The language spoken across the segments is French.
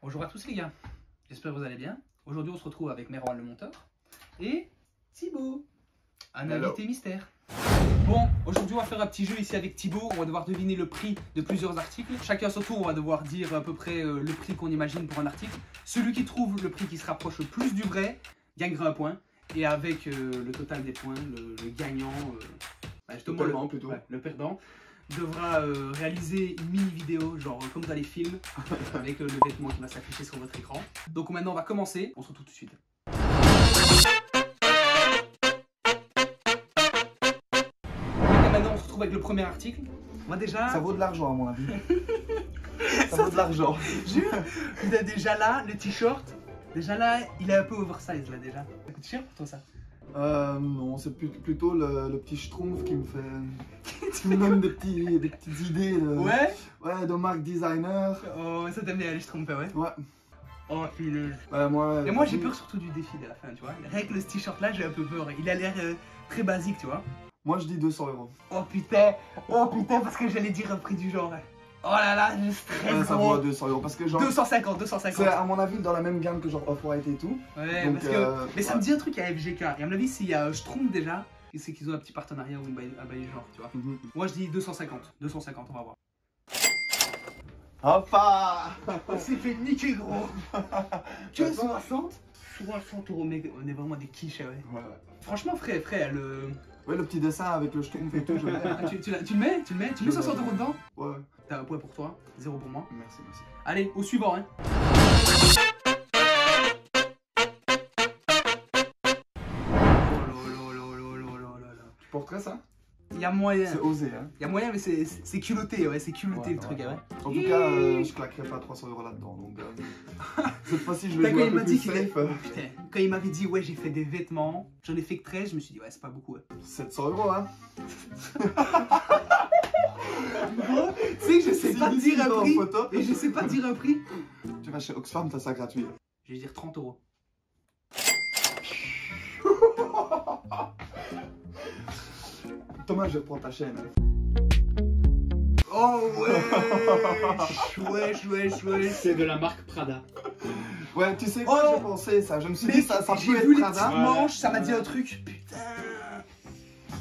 Bonjour à tous les gars, j'espère que vous allez bien. Aujourd'hui on se retrouve avec Merwan le monteur et Thibaut, un invité mystère. Bon, aujourd'hui on va faire un petit jeu ici avec Thibaut, on va devoir deviner le prix de plusieurs articles. Chacun à son tour on va devoir dire à peu près le prix qu'on imagine pour un article. Celui qui trouve le prix qui se rapproche le plus du vrai gagnera un point. Et avec le total des points, le gagnant, justement le perdant, devra réaliser une mini vidéo, genre comme dans les films, avec le vêtement qui va s'afficher sur votre écran. Donc maintenant on va commencer, on se retrouve tout de suite. Et maintenant on se retrouve avec le premier article. Moi déjà... Ça vaut de l'argent à mon avis. Ça vaut de l'argent. Jure, déjà là, le t-shirt, déjà là, il est un peu oversize là déjà. Ça coûte cher pour toi ça? Non, c'est plutôt le petit schtroumpf qui me fait... qui me donne des petites idées de... Ouais? Ouais, de marque designer. Oh, ça t'aime bien, je trompe pas, ouais? Ouais. Oh, fileuse. Moi... Et moi j'ai peur surtout du défi de la fin, tu vois. Avec le t-shirt là, j'ai un peu peur. Il a l'air très basique, tu vois. Moi je dis 200 €. Oh putain, parce que j'allais dire un prix du genre. Oh là là, je stresse. Ça vaut 200 € parce que genre... 250. C'est à mon avis dans la même gamme que genre Off-White et tout. Ouais, donc, parce que... Mais ça me dit un truc à FGK. Et à mon avis, s'il y a Schtroumpf déjà, c'est qu'ils ont un petit partenariat ou un bail genre, tu vois. Moi je dis 250. 250, on va voir. Hoppa. On s'est fait niquer, gros. Que 60 60 €, mec. On est vraiment des quiches, ouais. Franchement, frère, le... Ouais, le petit dessin avec le schtroumpf et tout, je l'ai. Tu le mets 60 € dedans? Ouais. T'as un point pour toi, 0 pour moi. Merci. Allez, au suivant, hein. Tu porterais ça? Il y a moyen. C'est osé, hein. Il y a moyen, mais c'est culotté, ouais, c'est culotté le truc, ouais. En tout cas, je claquerai pas 300 € là-dedans, donc... cette fois-ci, je vais Quand jouer il un m'a peu dit plus qu'il safe. Putain, quand il m'avait dit, ouais, j'ai fait des vêtements, j'en ai fait que 13, je me suis dit, ouais, c'est pas beaucoup, ouais. 700 €, hein. Tu sais que je sais pas te dire un prix, photo. et je sais pas te dire un prix. Tu vas chez Oxfam, t'as ça gratuit. Je vais dire 30 €. Thomas, je reprends ta chaîne. Oh ouais. C'est de la marque Prada. Ouais, tu sais quoi, j'ai pensé ça. Je me suis dit, ça peut j'ai être vu les Prada. petites manches, ça m'a dit un truc. Putain.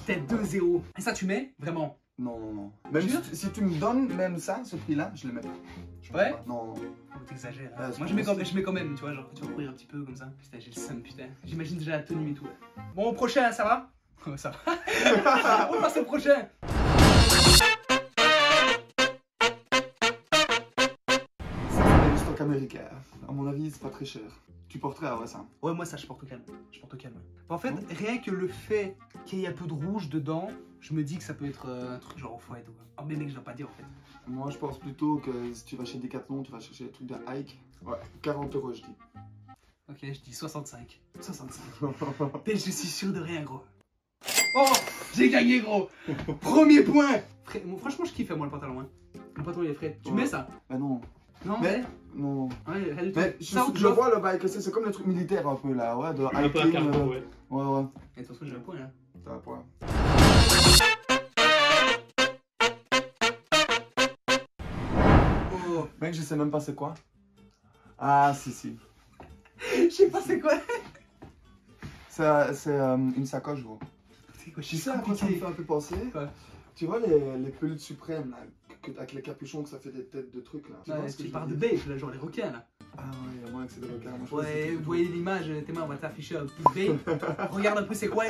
Peut-être 2 €. Et ça, tu mets? Vraiment? Non. Même si tu me donnes même ça, ce prix-là, je le mets pas. Ouais? Non. Oh, t'exagères. Ouais, Moi, je mets quand même, tu vois, genre, tu vas courir un petit peu comme ça. Putain, j'ai le seum, putain. J'imagine déjà la tenue et tout. Ouais. Bon, au prochain, ça va? Ça va. On passe au prochain. Ça, c'est du stock américain. À mon avis, c'est pas très cher. Tu porterais, ouais, ça. Ouais, moi, ça, je porte au calme. Ouais. En fait, rien que le fait qu'il y ait un peu de rouge dedans, je me dis que ça peut être un truc genre au foie et tout. Oh, mais mec, je dois pas dire en fait. Moi, je pense plutôt que si tu vas chez Decathlon, tu vas chercher des trucs de Hike. Ouais, 40 € je dis. Ok, je dis 65. 65. Mais je suis sûr de rien, gros. Oh, j'ai gagné, gros. Premier point. Franchement, je kiffe, moi, le pantalon. Hein. Le pantalon, il est frais. Tu mets ça? Bah non. Non, mais... Non. Ouais, rien du tout. Mais je vois le bike, c'est comme le truc militaire un peu là, ouais, de Un peu à hiking. carton, ouais. Ouais. Et de toute façon, j'ai un point, hein. T'as un point. Oh. Mec, je sais même pas c'est quoi. Ah, si. Je sais pas c'est quoi. C'est une sacoche, gros. C'est quoi? Tu sais à quoi ça me fait un peu penser? Quoi? Tu vois les pulls suprêmes là, avec les capuchons que ça fait des têtes de trucs là. Tu parles de beige, là, genre les requins là. Ah ouais, il y a que c'est des requins. Ouais, vous voyez l'image, tes mains, on va t'afficher un pull beige. Regarde un peu c'est quoi.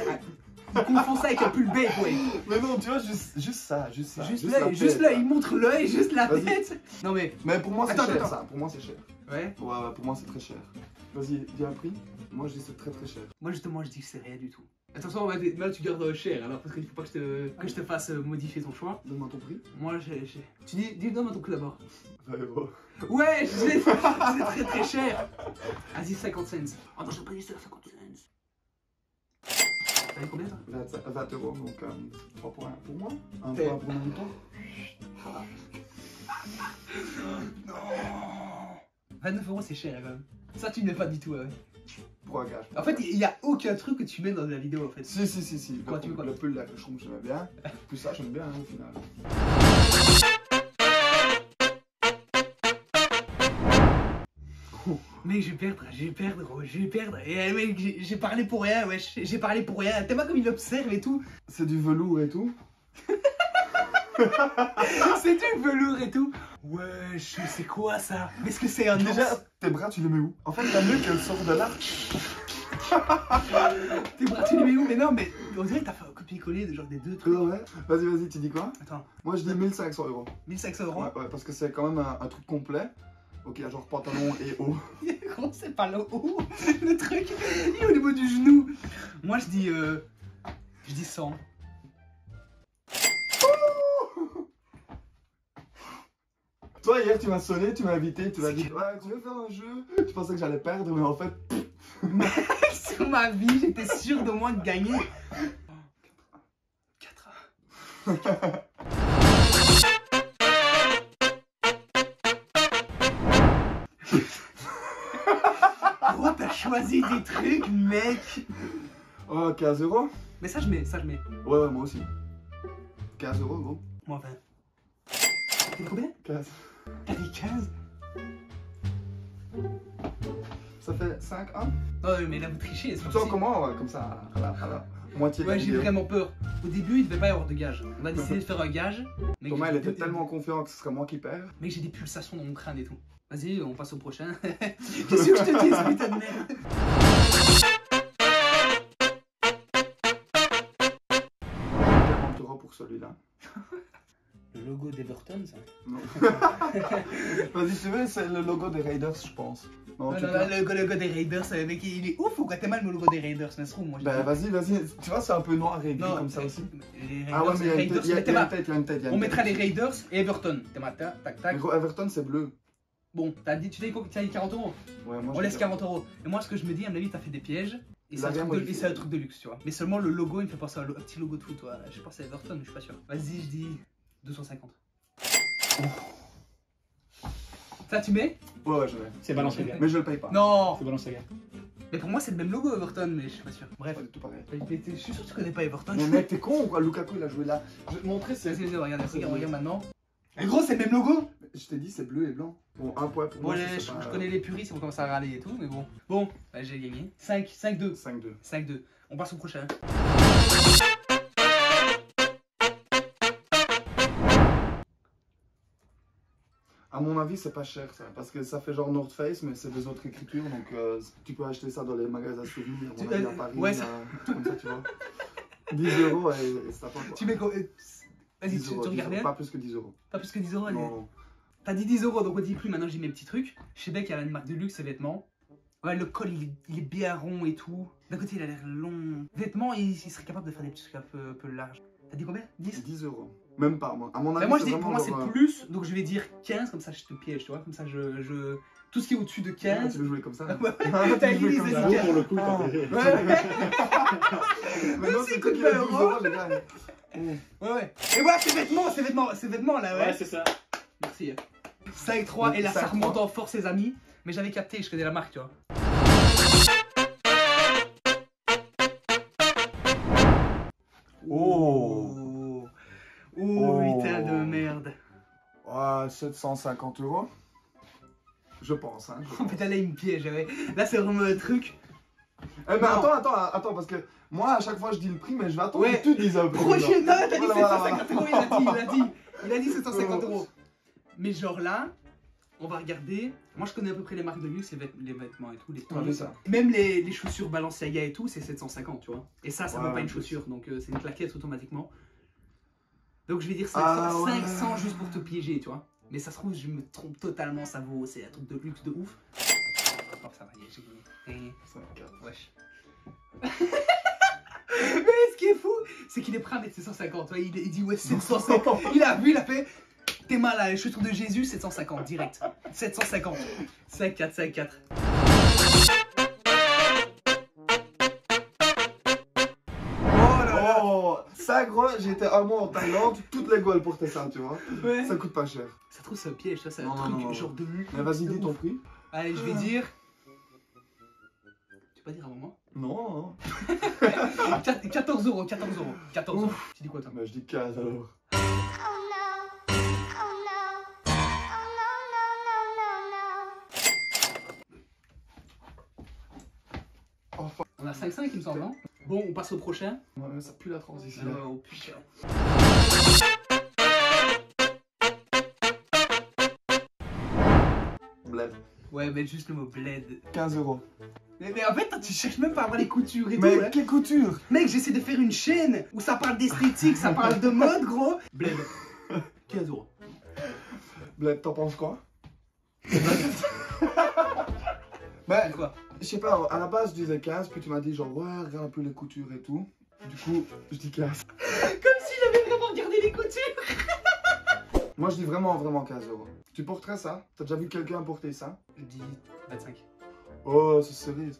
Il confond ça avec un pull beige, ouais. Mais non, tu vois, juste ça. Juste là, il montre l'œil, juste la tête. Non mais pour moi c'est cher ça, pour moi c'est cher. Ouais, pour moi c'est très cher. Vas-y, dis un prix. Moi je dis c'est très cher. Moi justement je dis que c'est rien du tout. Attention, là tu gardes cher alors parce qu'il faut pas que je te fasse modifier ton choix. Donne-moi ton prix. Moi tu dis donne-moi ton prix d'abord. Ouais, Ouais, c'est très cher. Vas-y 50 cents. Attends, j'ai pas dit ça 50 cents. T'as dit combien ça? 20 €, donc 3 points pour moi, 1 point pour mon temps. Non. 29 € c'est cher quand même. Ça tu ne mets pas du tout, ouais. Pour un gage. En fait, il n'y a aucun truc que tu mets dans la vidéo en fait. Si. Quoi, tu veux quoi? Le pull là, le choume, j'aimais bien. Tout ça, j'aime bien au final. Mec, je vais perdre, gros, je vais perdre. Et mec, j'ai parlé pour rien, wesh. J'ai parlé pour rien. T'es pas comme il observe et tout. C'est du velours et tout. C'est du velours et tout. Wesh, c'est quoi ça? Est-ce que c'est un ours? Déjà, tes bras, tu les mets où? En fait, la nuque, elle sort de là. Tes bras, tu les mets où? Mais non, mais on dirait que t'as fait un copier-coller de genre des deux trucs. Ouais. Vas-y, tu dis quoi? Attends, Moi, je dis 1500 €. 1500 €. Ouais, parce que c'est quand même un truc complet. Ok, il y a genre pantalon et haut. Gros, c'est pas le haut. Le truc, il est au niveau du genou. Moi, je dis 100. Toi, hier, tu m'as sonné, tu m'as invité, tu m'as dit ouais, tu veux faire un jeu? Je pensais que j'allais perdre, mais en fait. Sur ma vie, j'étais sûr de moi de gagner. 4. Oh, t'as choisi des trucs, mec. Oh, 15 €? Mais ça, je mets. Ouais, moi aussi. 15 €, gros. Moi, 20. T'as dit combien? 15. T'as dit 15? Ça fait 5, 1? Oh, mais là, vous trichez, c'est pas Toi, possible. comment? Ouais, comme ça, voilà. Moitié de la Ouais, j'ai vidéo. vraiment peur. Au début, il devait pas y avoir de gage. On a décidé de faire un gage. Mais Thomas, il était tellement confiant que ce serait moi qui perds. Mec, j'ai des pulsations dans mon crâne et tout. Vas-y, on passe au prochain. Qu'est-ce que je te dis, ce putain de merde? 40 € pour celui-là. Le logo d'Everton, ça? Non. Vas-y, tu veux, c'est le logo des Raiders, je pense. Non, tu peux. Le logo des Raiders, mec, il est ouf ou quoi? T'es mal le logo des Raiders, mais c'est trop, moi. Ben vas-y, tu vois, c'est un peu noir et gris Non, comme ça aussi. Les Ah ouais, mais il y a une tête, il y a une tête. On mettra les Raiders et Everton. T'es mal, tac, tac. Mais gros, Everton, c'est bleu. Bon, tu t'as dit 40 €. Ouais, moi, On laisse 40 €. Et moi, ce que je me dis, à mon avis, t'as fait des pièges. Et c'est un truc de luxe, tu vois. Mais seulement le logo, il me fait penser à un petit logo de foot, toi. Je pense à Everton, mais je suis pas sûr. Vas-y, je dis 250. Ça, tu mets? Ouais, je l'ai. C'est Balenciaga. Mais je le paye pas. Non. C'est Balenciaga. Mais pour moi, c'est le même logo, Everton, mais je suis pas sûr. Bref. Pas du tout pareil. Je suis sûr que tu connais pas Everton. Mais mec, t'es con ou quoi? Lukaku, il a joué là. Je vais te montrer, c'est. Vas-y, regarde maintenant. Et gros, c'est le même logo. Je t'ai dit, c'est bleu et blanc. Bon, un point pour moi. Bon, je connais les puristes, ils vont commencer à râler et tout, mais bon. Bon, bah, j'ai gagné. 5-2. 5-2. 5-2. On passe au prochain. À mon avis, c'est pas cher ça. Parce que ça fait genre North Face, mais c'est des autres écritures. Donc tu peux acheter ça dans les magasins souvenirs. À mon avis, à Paris, ouais, comme ça, tu vois. 10 € et ça part quoi. Tu mets quoi? Vas-y, tu regardes bien. Pas plus que 10 €. Pas plus que 10 €, allez. Non. T'as dit 10 €, donc on dit plus, maintenant j'ai mes petits trucs. Je sais bien qu'il y a une marque de luxe, ces vêtements. Ouais, le col il est bien rond et tout. D'un côté, il a l'air long. Vêtements, il serait capable de faire des petits trucs un peu larges. T'as dit combien? 10? 10 €. Même pas, moi. À mon avis, Bah moi, je dis, vraiment pour moi, c'est genre, plus, donc je vais dire 15, comme ça je te piège, tu vois. Comme ça, tout ce qui est au-dessus de 15. Tu veux jouer comme ça? Ouais, t'as dit, comme c'est ça. Bon, 15. pour le coup, t'as Ouais. Mais non, Aussi, c'est coûte que 12 20 €. €, les gars. Ouais. Et voilà, ces vêtements là, ouais. Ouais, c'est ça. Merci. 5-3, et là, ça 5-3. remonte en force, les amis. Mais j'avais capté, je connais la marque, tu vois. Oh. Putain de merde. 750 €. Je pense, hein. Oh putain, là, il me piège, ouais. Là, c'est vraiment un truc. Eh, mais Non. attends, parce que moi, à chaque fois, je dis le prix, mais je vais attendre Ouais. que tu dises un prix. Prochain, non, t'as dit Voilà, 750 €, il a dit 750 €. Mais genre là, on va regarder. Moi, je connais à peu près les marques de luxe, les vêtements et tout, les Ouais, tons. ça. Même les chaussures Balenciaga et tout, c'est 750, tu vois. Et ça Ouais, même pas une plus. chaussure, donc c'est une claquette automatiquement. Donc je vais dire 500, Ah, ouais. 500 juste pour te piéger, tu vois. Mais ça se trouve, je me trompe totalement, ça vaut, c'est un truc de luxe de ouf. Oh, ça va, j'ai gagné. 54. Wesh. Mais ce qui est fou, c'est qu'il est prêt à mettre 750, ouais, il dit ouais 750. Il a vu, il a fait, t'es mal à la chaussure de Jésus, 750, direct. 750. 5-4, 5-4. Oh, ça, gros, j'étais un mois en Thaïlande, toutes les goals portaient ça, tu vois. Ouais. Ça coûte pas cher. Ça trouve c'est un piège, ça c'est un Non, truc non. genre de luxe. Mais vas-y, dis ton prix. Allez, je vais dire. Tu peux pas dire avant moi? Non, 14 €, 14 €. 14 €. Tu dis quoi toi? mais je dis 15 alors. Oh no. Oh no. Oh no, no, no, no, no, no. On a 5-5 il me semble, hein. Bon, on passe au prochain. Ouais, ça pue la transition. Oh putain. Bled. Ouais, mais juste le mot bled. 15 €. Mais en fait, tu cherches même pas à voir les coutures et tout. Mais Hein. quelle couture? Mec, j'essaie de faire une chaîne où ça parle d'esthétique, ça parle de mode, gros. Bled. 15 €. Bled, t'en penses quoi? Mais Quoi? je sais pas, à la base je disais 15, puis tu m'as dit genre ouais, regarde un peu les coutures et tout. Du coup, je dis 15. Comme si j'avais vraiment regardé les coutures. Moi je dis vraiment 15 €. Tu porterais ça? T'as déjà vu quelqu'un porter ça? Je dis 25. Oh, c'est sérieux.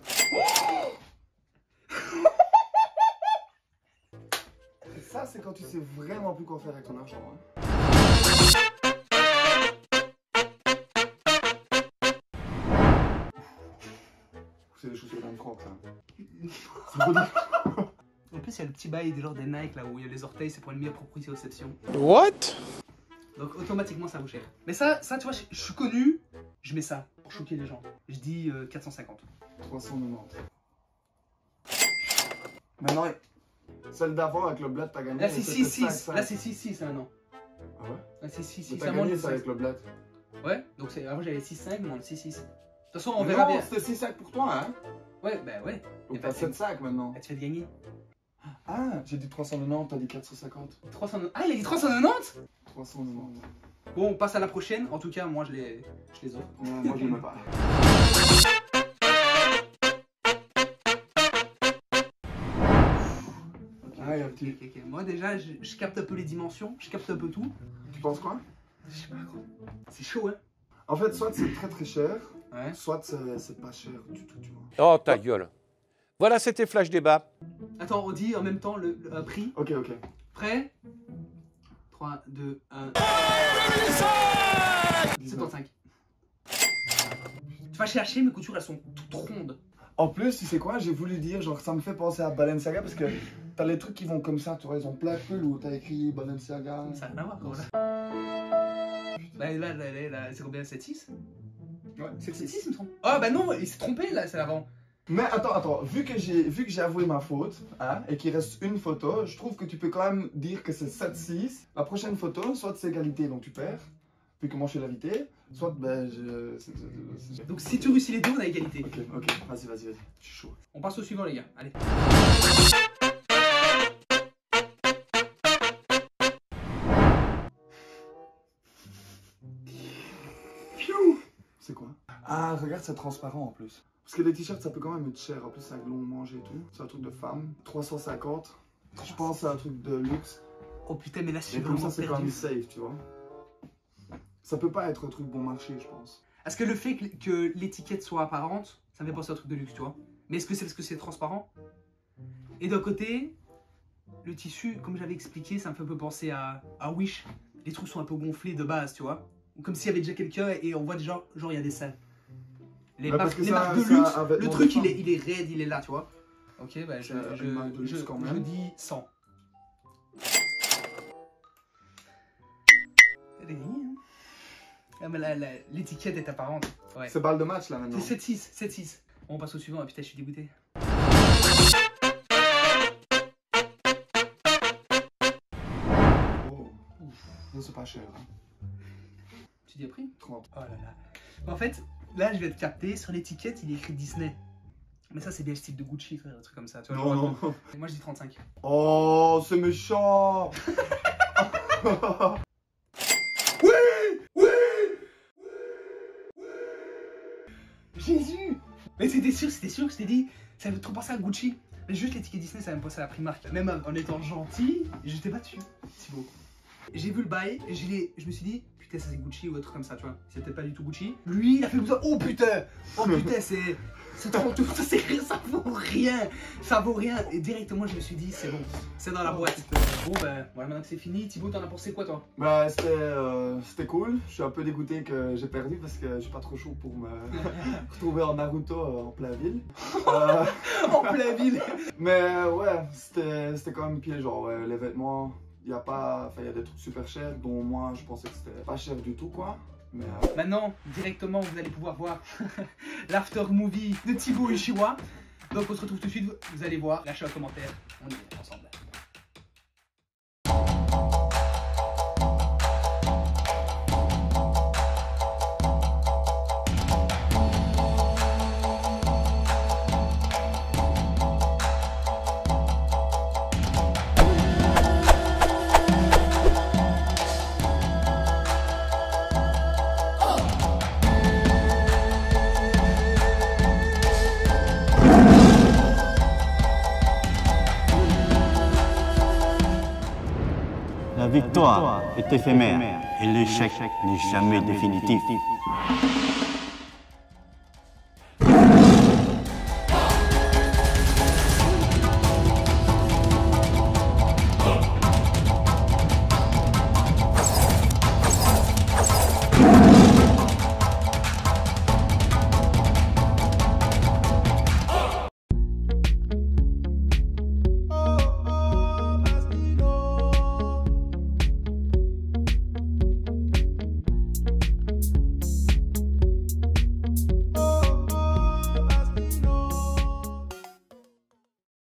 Et ça, c'est quand tu sais vraiment plus quoi faire avec ton argent. Hein. C'est des chaussures d'un croc, ça. En plus, il y a le petit bail des genre des Nike là où il y a les orteils, c'est pour une meilleure proprioception. What? Donc automatiquement ça vaut cher. Mais ça tu vois, je suis connu, je mets ça pour choquer les gens. Je dis 450. 390. Maintenant, celle d'avant avec le bled, t'as gagné. Là c'est c'était 6-6. 5-5. Là c'est 6-6 maintenant. Ah ouais? Là c'est 6-6. Mais Ça t'as monte gagné de ça 6. avec le bled. Ouais, donc avant j'avais 6-5, mais on le 6-6. De toute façon, on verra Non, bien. c'était 6-5 pour toi, hein? Ouais, bah ouais. Donc bah, t'as 7-5 maintenant. Tu fais de gagner. Ah, j'ai dit 390, t'as dit 450. 390. Ah, il a dit 390. 390. Bon, on passe à la prochaine. En tout cas, moi je les offre. Ouais, moi je l'aime pas. Ah, il y a un petit. Ok. Moi déjà, je capte un peu les dimensions, je capte un peu tout. Tu penses quoi? Je sais pas, gros. C'est chaud, hein. En fait, soit c'est très très cher, Ouais. soit c'est pas cher du tout, tu vois. Oh, ta gueule. Voilà, c'était Flash Débat. Attends, on dit en même temps le prix. Ok, ok. Prêt 3, 2, 1. 75. Tu vas chercher, mes coutures elles sont toutes rondes. En plus, tu sais quoi, j'ai voulu dire, genre ça me fait penser à Balenciaga parce que t'as les trucs qui vont comme ça, tu vois, ils ont plein de pulls où t'as écrit Balenciaga. Ça n'a rien à voir, gros, là. Bah là, c'est combien? 7-6? Ouais. 7-6 il me semble. Oh bah non, il s'est trompé là, c'est l'avant. Mais attends, vu que j'ai avoué ma faute, hein, et qu'il reste une photo, je trouve que tu peux quand même dire que c'est 7-6. La prochaine photo, soit c'est égalité, donc tu perds, puis que moi je suis l'invité, soit ben je... Donc si tu réussis les deux, on a égalité. Ok, vas-y, je suis chaud. On passe au suivant les gars, allez. C'est quoi? Ah, regarde, c'est transparent en plus. Parce que les t-shirts, ça peut quand même être cher. En plus, c'est avec long manger et tout. C'est un truc de femme. 350. Je pense que c'est un truc de luxe. Oh putain, mais là je suis Et comme vraiment ça, c'est quand perdu. même safe, tu vois. Ça peut pas être un truc bon marché, je pense. Est-ce que le fait que l'étiquette soit apparente, ça me fait penser à un truc de luxe, tu vois? Mais est-ce que c'est parce que c'est transparent? Et d'un côté, le tissu, comme j'avais expliqué, ça me fait un peu penser à Wish. Les trucs sont un peu gonflés de base, tu vois? Comme s'il y avait déjà quelqu'un et on voit déjà, genre il y a des salles. Les Ouais, marques, parce que les ça- marques de ça luxe, a vêtements le truc de femme. il est raide, il est là, tu vois? Ok, bah C'est une marque de luxe quand je même. dis 100. Elle est gagné, hein? Ah, mais l'étiquette est apparente. Ouais. C'est balle de match là maintenant. C'est 7-6, 7-6. On passe au suivant. Ah, putain, je suis dégoûté. Oh. Ça, c'est pas cher. Hein. Tu dis le prix? 30. Oh là là. En fait, là, je vais te capter. Sur l'étiquette, il est écrit Disney. Mais ça, c'est bien le style de Gucci, frère, un truc comme ça. Tu vois, Non, genre, non. Moi, je dis 35. Oh, c'est méchant. Jésus! Mais c'était sûr, je t'ai dit, ça me fait trop penser à Gucci. Mais juste l'étiquette Disney, ça me penser à la Primark. Même en étant gentil, j'étais battu. C'est beau. J'ai vu le bail, et je me suis dit, putain, ça c'est Gucci ou un truc comme ça, tu vois. C'est peut-être pas du tout Gucci. Lui, il a fait comme ça, oh putain, c'est trop tout, ça vaut rien. Et directement, je me suis dit, c'est bon, c'est dans la boîte. Bon, ben, voilà, maintenant que c'est fini, Thibaut, t'en as pensé quoi, toi? Bah, c'était cool. Je suis un peu dégoûté que j'ai perdu parce que je suis pas trop chaud pour me retrouver en Naruto en plein ville. En plein ville. Mais ouais, c'était quand même piègeant. Ouais. Les vêtements, il y a des trucs super chers dont moi je pensais que c'était pas cher du tout, quoi. Mais Maintenant, directement, vous allez pouvoir voir l'after movie de Thibaut Ishiwa. Donc on se retrouve tout de suite, vous allez voir, lâchez un commentaire, on y est ensemble. La victoire est éphémère et l'échec n'est jamais définitif.